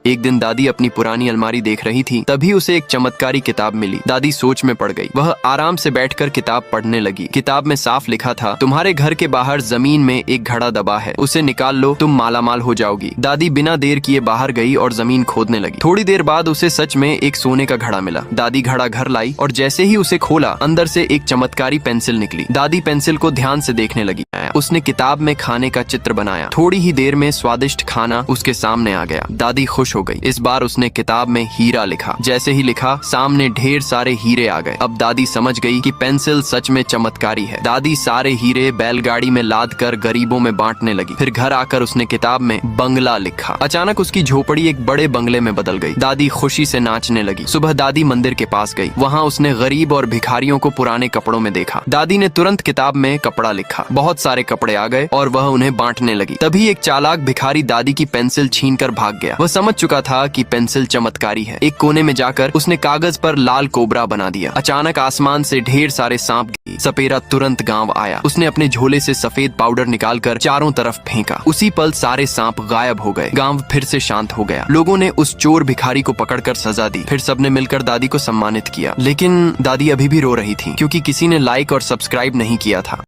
एक दिन दादी अपनी पुरानी अलमारी देख रही थी, तभी उसे एक चमत्कारी किताब मिली। दादी सोच में पड़ गई। वह आराम से बैठकर किताब पढ़ने लगी। किताब में साफ लिखा था, तुम्हारे घर के बाहर जमीन में एक घड़ा दबा है, उसे निकाल लो, तुम मालामाल हो जाओगी। दादी बिना देर किए बाहर गई और जमीन खोदने लगी। थोड़ी देर बाद उसे सच में एक सोने का घड़ा मिला। दादी घड़ा घर लाई और जैसे ही उसे खोला, अंदर से एक चमत्कारी पेंसिल निकली। दादी पेंसिल को ध्यान से देखने लगी। उसने किताब में खाने का चित्र बनाया। थोड़ी ही देर में स्वादिष्ट खाना उसके सामने आ गया। दादी खुश हो गई। इस बार उसने किताब में हीरा लिखा। जैसे ही लिखा, सामने ढेर सारे हीरे आ गए। अब दादी समझ गई कि पेंसिल सच में चमत्कारी है। दादी सारे हीरे बैलगाड़ी में लाद कर गरीबों में बांटने लगी। फिर घर आकर उसने किताब में बंगला लिखा। अचानक उसकी झोपड़ी एक बड़े बंगले में बदल गई। दादी खुशी से नाचने लगी। सुबह दादी मंदिर के पास गई। वहाँ उसने गरीब और भिखारियों को पुराने कपड़ों में देखा। दादी ने तुरंत किताब में कपड़ा लिखा। बहुत सारे कपड़े आ गए और वह उन्हें बांटने लगी। तभी एक चालाक भिखारी दादी की पेंसिल छीनकर भाग गया। वह समझ चुका था कि पेंसिल चमत्कारी है। एक कोने में जाकर उसने कागज पर लाल कोबरा बना दिया। अचानक आसमान से ढेर सारे सांप गिरे। सपेरा तुरंत गांव आया। उसने अपने झोले से सफेद पाउडर निकालकर चारों तरफ फेंका। उसी पल सारे सांप गायब हो गए। गांव फिर से शांत हो गया। लोगों ने उस चोर भिखारी को पकड़कर सजा दी। फिर सबने मिलकर दादी को सम्मानित किया। लेकिन दादी अभी भी रो रही थी, क्योंकि किसी ने लाइक और सब्सक्राइब नहीं किया था।